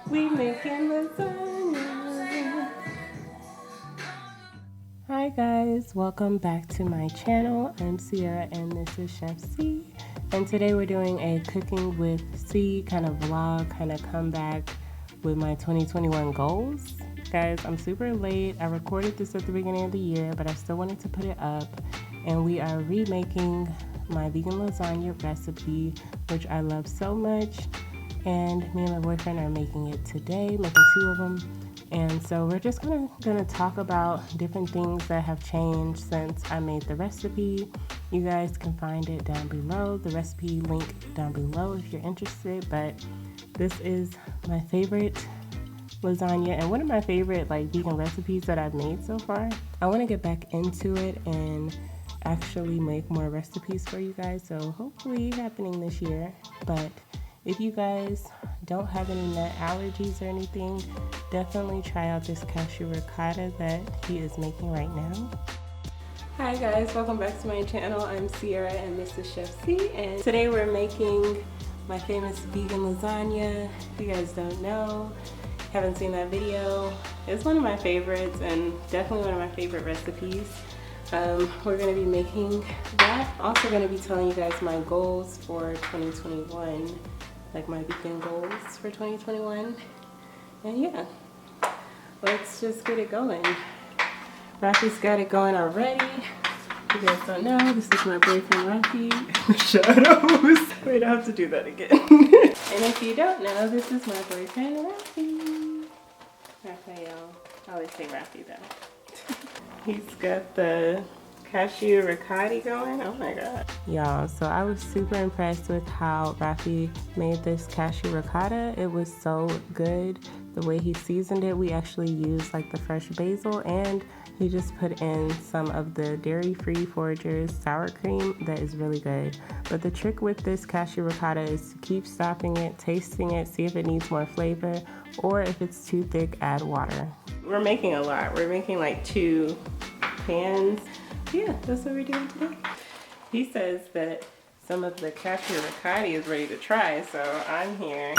We making lasagna. Hi guys, welcome back to my channel. I'm Sierra and this is Chef Sieee. And today we're doing a cooking with Sieee kind of vlog, kind of comeback with my 2021 goals. Guys, I'm super late. I recorded this at the beginning of the year, but I still wanted to put it up. And we are remaking my vegan lasagna recipe, which I love so much. And me and my boyfriend are making it today, making 2 of them. And so we're just gonna talk about different things that have changed since I made the recipe. You guys can find it down below, the recipe link down below if you're interested. But this is my favorite lasagna and one of my favorite vegan recipes that I've made so far. I want to get back into it and actually make more recipes for you guys, so hopefully happening this year. But if you guys don't have any nut allergies or anything, definitely try out this cashew ricotta that he is making right now. Hi guys, welcome back to my channel. I'm Sierra and this is Chef Sieee, and today we're making my famous vegan lasagna. If you guys don't know, haven't seen that video, it's one of my favorites and definitely one of my favorite recipes. We're going to be making that. Also going to be telling you guys my goals for 2021, like my vegan goals for 2021. And yeah, let's just get it going. Rafi's got it going already. You guys don't know, this is my boyfriend Rafi. Shadows. Wait, I have to do that again. And if you don't know, this is my boyfriend Rafi. Raphael. I always say Rafi though. He's got the cashew ricotta going. Oh my god. Y'all, so I was super impressed with how Rafi made this cashew ricotta. It was so good. The way he seasoned it, we actually used the fresh basil, and he just put in some of the dairy-free Foragers sour cream that is really good. But the trick with this cashew ricotta is to keep stopping it, tasting it, see if it needs more flavor, or if it's too thick, add water. We're making a lot. We're making 2 pans. Yeah, that's what we're doing today. He says that some of the cashew ricotta is ready to try, so I'm here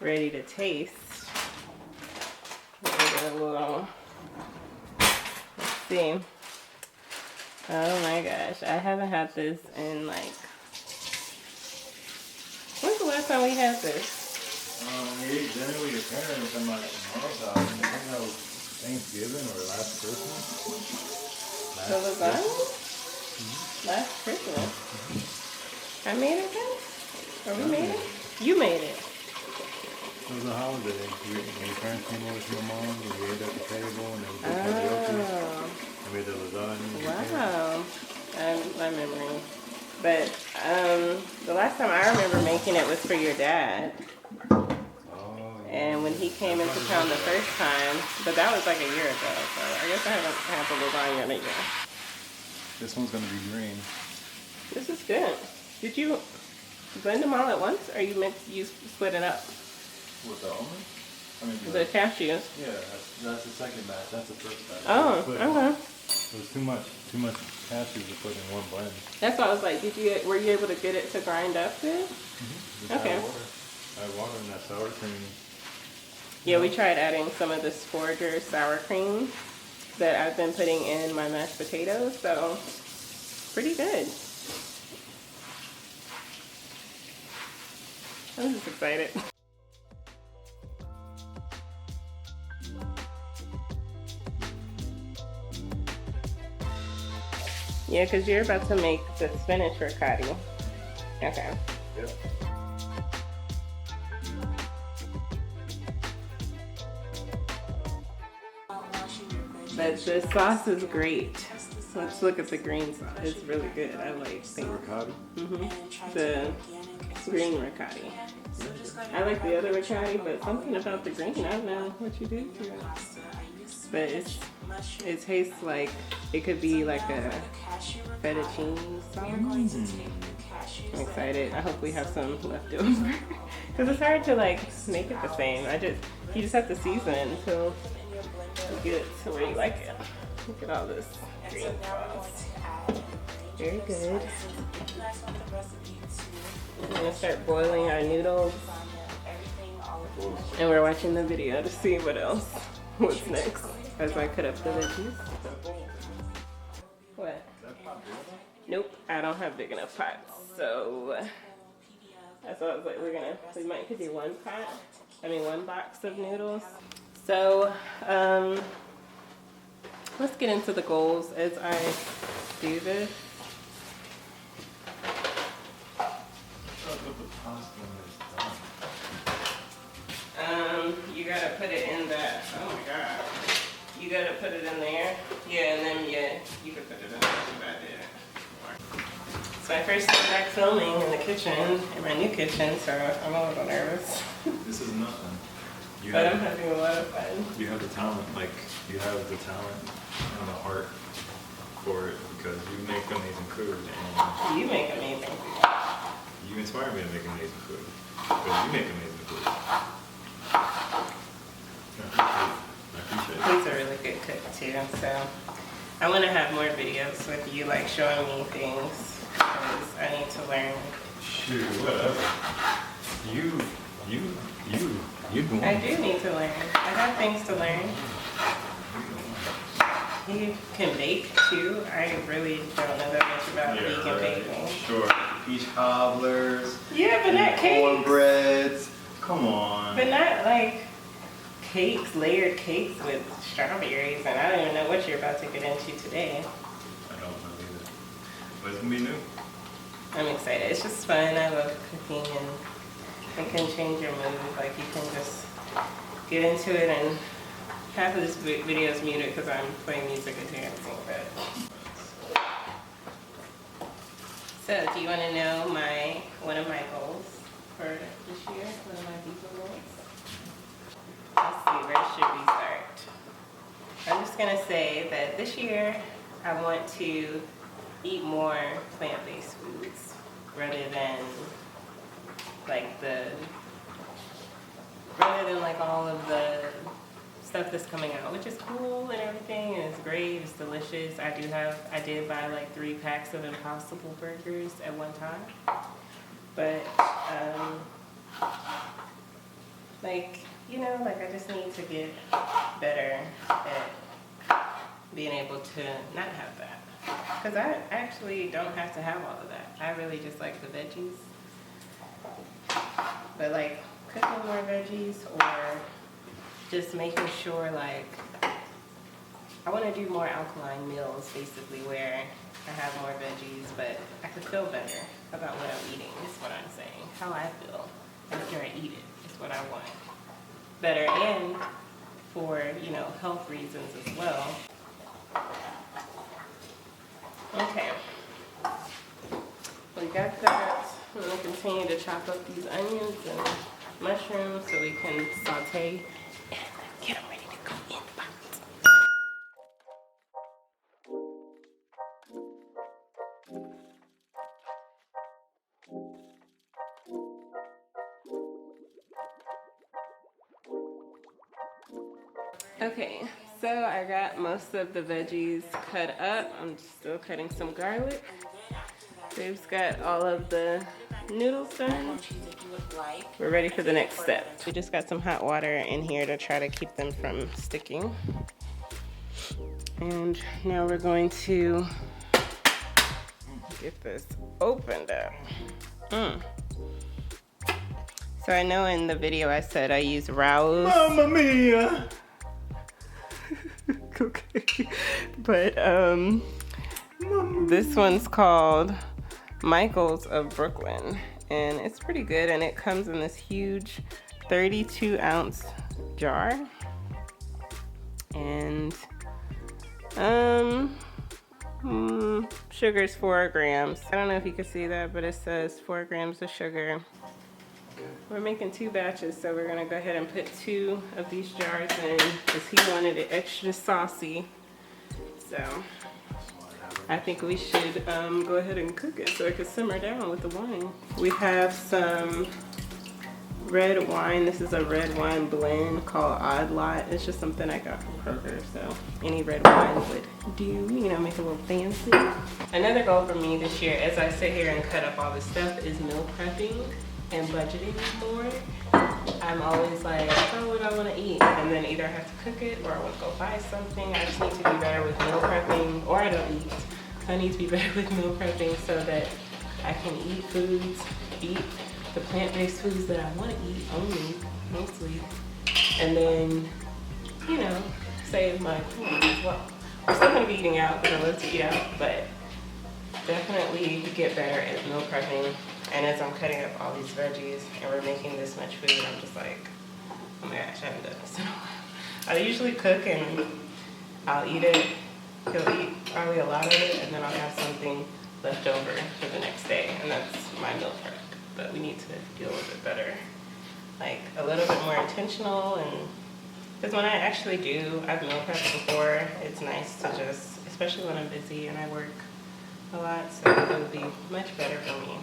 ready to taste. Let's see. Oh my gosh, I haven't had this in when's the last time we had this? We ate dinner with your parents at my mom's house. I think that was Thanksgiving or last Christmas. The lasagna? Last Christmas. I made it then? Or we made it? You made it. It was a holiday. Your parents came over to my mom's and we ate at the table and then we did karaoke. I made the lasagna. Wow. I'm remembering. But the last time I remember making it was for your dad. And when he came into town the first time, but that was like a year ago, so I guess I haven't had the lasagna in a year. This one's gonna be green. This is good. Did you blend them all at once, or you split it up? With the almonds? I mean the cashews. Yeah, that's the second batch. That's the first batch. Oh, okay. It was too much cashews to put in one blend. That's why I was like, were you able to get it to grind up good? Just Okay. Add water and that sour cream. Yeah, we tried adding some of this Foragers sour cream that I've been putting in my mashed potatoes, so pretty good. I'm just excited. Yeah, because you're about to make the spinach ricotta. Okay. Yep. But the sauce is great. Let's look at the green sauce. It's really good. I like the ricotta. The green ricotta. I like the other ricotta, but something about the green, I don't know what you do to it. But it tastes like it could be like a fettuccine sauce. I'm excited. I hope we have some left over. Because it's hard to make it the same. You just have to season it until you get it to where you like it. Look at all this green sauce. Very good. We're gonna start boiling our noodles. And we're watching the video to see what's next as I cut up the veggies. What? Nope, I don't have big enough pots. So that's why I was like, we might could do one box of noodles. So let's get into the goals as I do this. You gotta put it in that. Oh my god. You gotta put it in there. Yeah, and then you can put it in there if I did. So I first started back filming in the kitchen, in my new kitchen, so I'm a little nervous. This is nothing. I'm having a lot of fun. You have the talent, you have the talent and the heart for it because you make amazing food. And you make amazing food. You inspire me to make amazing food because you make amazing food. I appreciate it. He's a really good cook too, so I want to have more videos with you, like showing me things. Because I need to learn. Shoot, whatever. You go on. I do need to learn. I have things to learn. You can bake too. I really don't know that much about vegan baking. Sure. Peach cobblers. Yeah, but not cakes. Cornbreads. Come on. But not like cakes, layered cakes with strawberries, and I don't even know what you're about to get into today. I don't know either. But it's gonna be new. I'm excited. It's just fun. I love cooking, and it can change your mood. Like you can just get into it, and half of this video is muted because I'm playing music and dancing. But so, do you want to know one of my goals for this year? One of my people goals? Let's see. Where should we start? I'm just gonna say that this year I want to eat more plant-based foods rather than all of the stuff that's coming out, which is cool and everything, and it's great, it's delicious. I did buy like 3 packs of Impossible burgers at one time, but I just need to get better at being able to not have that. Because I actually don't have to have all of that. I really just like the veggies. But like cooking more veggies or just making sure I want to do more alkaline meals basically where I have more veggies but I could feel better about what I'm eating is what I'm saying. How I feel after I eat it is what I want. Better and for, health reasons as well. Okay, we got that. I'm going to continue to chop up these onions and mushrooms so we can saute and get them ready to go in the pot. Okay, so I got most of the veggies cut up. I'm still cutting some garlic. Dave's got all of the noodles done. We're ready for the next step. We just got some hot water in here to try to keep them from sticking. And now we're going to get this opened up. So I know in the video I said I use Rao's. Mamma mia! Okay, but this one's called Michael's of Brooklyn, and it's pretty good, and it comes in this huge 32-ounce jar, and sugar's 4 grams. I don't know if you can see that, but it says 4 grams of sugar. We're making 2 batches, so we're gonna go ahead and put 2 of these jars in because he wanted it extra saucy. So I think we should go ahead and cook it so it can simmer down with the wine. We have some red wine. This is a red wine blend called Odd Lot. It's just something I got from Kroger, so any red wine would do, you know, make it a little fancy. Another goal for me this year as I sit here and cut up all this stuff is meal prepping and budgeting more. I'm always like, oh, what do I want to eat? And then either I have to cook it or I want to go buy something. I just need to be better with meal prepping, or I don't eat. I need to be better with meal prepping so that I can eat foods, eat the plant-based foods that I want to eat only, mostly. And then, you know, save my food. Well, I'm still going to be eating out because I love to eat out, but definitely get better at meal prepping. And as I'm cutting up all these veggies and we're making this much food, I'm just like, oh my gosh, I haven't done this in a while. I usually cook and I'll eat it. He'll eat probably a lot of it, and then I'll have something left over for the next day, and that's my meal prep. But we need to do a little bit better, like a little bit more intentional. And because when I actually do, I've meal prepped before, it's nice to just, especially when I'm busy and I work a lot, so it would be much better for me.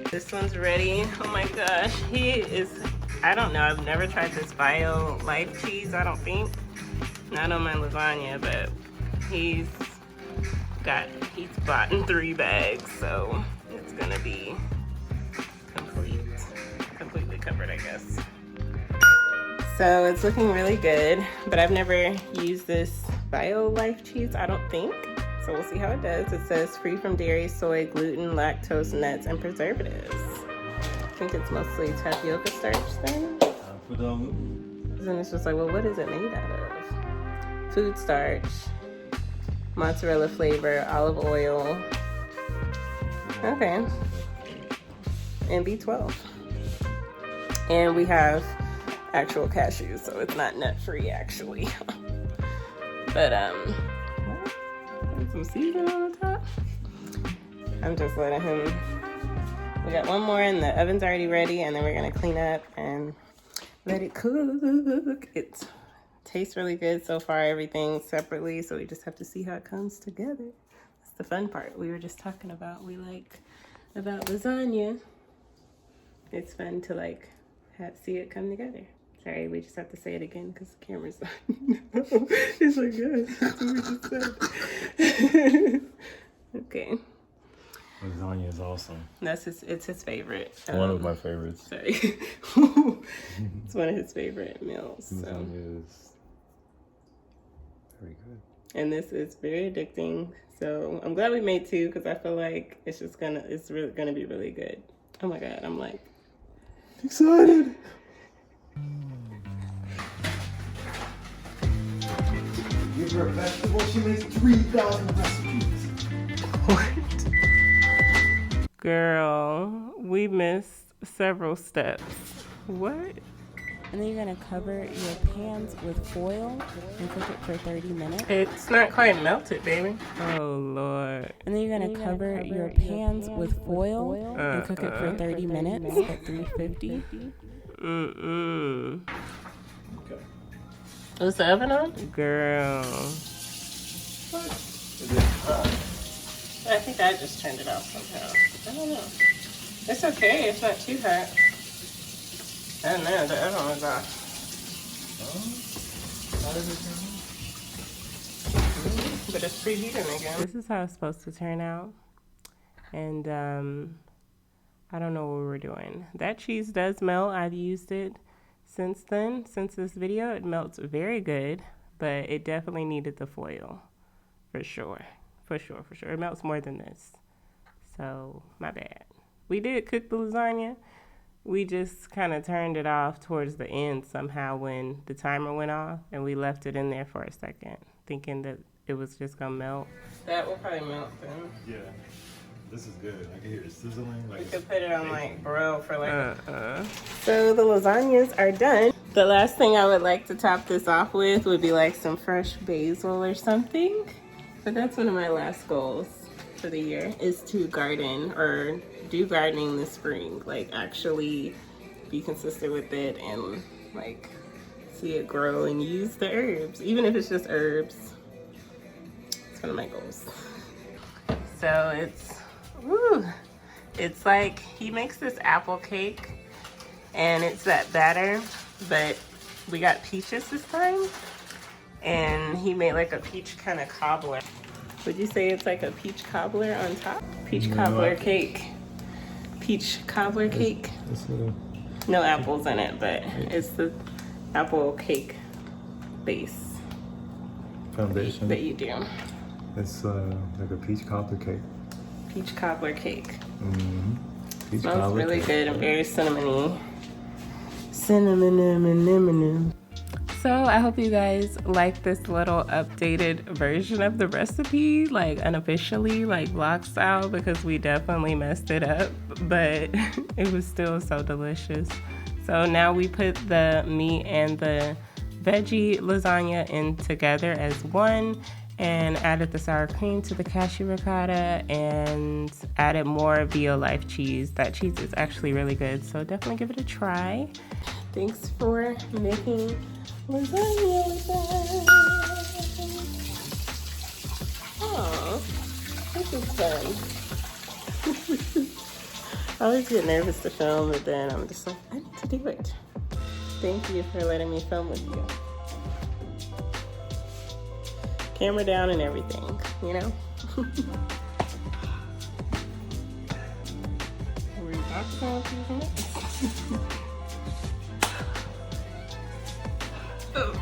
This one's ready. Oh my gosh, he is, I don't know, I've never tried this Bio Life cheese, I don't think. Not on my lasagna, but he's bought in 3 bags, so it's gonna be completely covered, I guess. So it's looking really good, but I've never used this Bio Life cheese, I don't think. So we'll see how it does. It says free from dairy, soy, gluten, lactose, nuts, and preservatives. I think it's mostly tapioca starch then. Then it's just like, well, what is it made out of? Food starch, mozzarella flavor, olive oil. Okay. And B12. And we have actual cashews, so it's not nut free actually. But some seasoning on the top. I'm just letting him, we got one more and the oven's already ready, and then we're gonna clean up and let it cook. It tastes really good so far, everything separately, so we just have to see how it comes together. That's the fun part we were just talking about. We like about lasagna. It's fun to like see it come together. Sorry, we just have to say it again because the camera's on. It's like, yes, that's what we just said. Okay. Lasagna is awesome. It's his favorite. One of my favorites. Sorry. It's one of his favorite meals. Lasagna is very good. And this is very addicting. So I'm glad we made 2 because I feel like it's really gonna be really good. Oh my God, I'm like excited. Give her a vegetable, she makes 3,000 recipes. What? Girl, we missed several steps. What? And then you're gonna cover your pans with foil and cook it for 30 minutes. It's not quite melted, baby. Oh Lord. And then you're gonna cover your pans with foil and cook it for 30 minutes at 350. Okay. Was the oven on? Girl. What? Is it hot? I think I just turned it off somehow. I don't know. It's okay, it's not too hot. I don't know, the oven was off. How does it turn on? But it's preheating again. This is how it's supposed to turn out. And I don't know what we're doing. That cheese does melt. I've used it since then. Since this video, it melts very good. But it definitely needed the foil. For sure. For sure, for sure. It melts more than this. So, my bad. We did cook the lasagna. We just kind of turned it off towards the end somehow when the timer went off. And we left it in there for a second, thinking that it was just going to melt. That will probably melt then. Yeah. This is good. I can hear it sizzling. Like you could put it on like broil for like So the lasagnas are done. The last thing I would like to top this off with would be like some fresh basil or something. But that's one of my last goals for the year, is to garden or do gardening this spring. Like actually be consistent with it and like see it grow and use the herbs, even if it's just herbs. It's one of my goals. So it's like he makes this apple cake and it's that batter, but we got peaches this time and he made like a peach kind of cobbler. Would you say it's like a peach cobbler on top? Peach cobbler cake. Peach cobbler cake. No apples in it, but it's the apple cake base foundation that you do. It's like a peach cobbler cake. Peach cobbler cake. Peach Smells cobbler really cake. good and very cinnamony. Cinnamon. So I hope you guys like this little updated version of the recipe, like unofficially, like vlog style, because we definitely messed it up, but it was still so delicious. So now we put the meat and the veggie lasagna in together as one, and added the sour cream to the cashew ricotta and added more Bio Life cheese. That cheese is actually really good, so definitely give it a try. Thanks for making lasagna with us. Aww, this is fun. I always get nervous to film, but then I'm just like, I need to do it. Thank you for letting me film with you. Camera down and everything, you know? Were you talking about these minutes? Oh.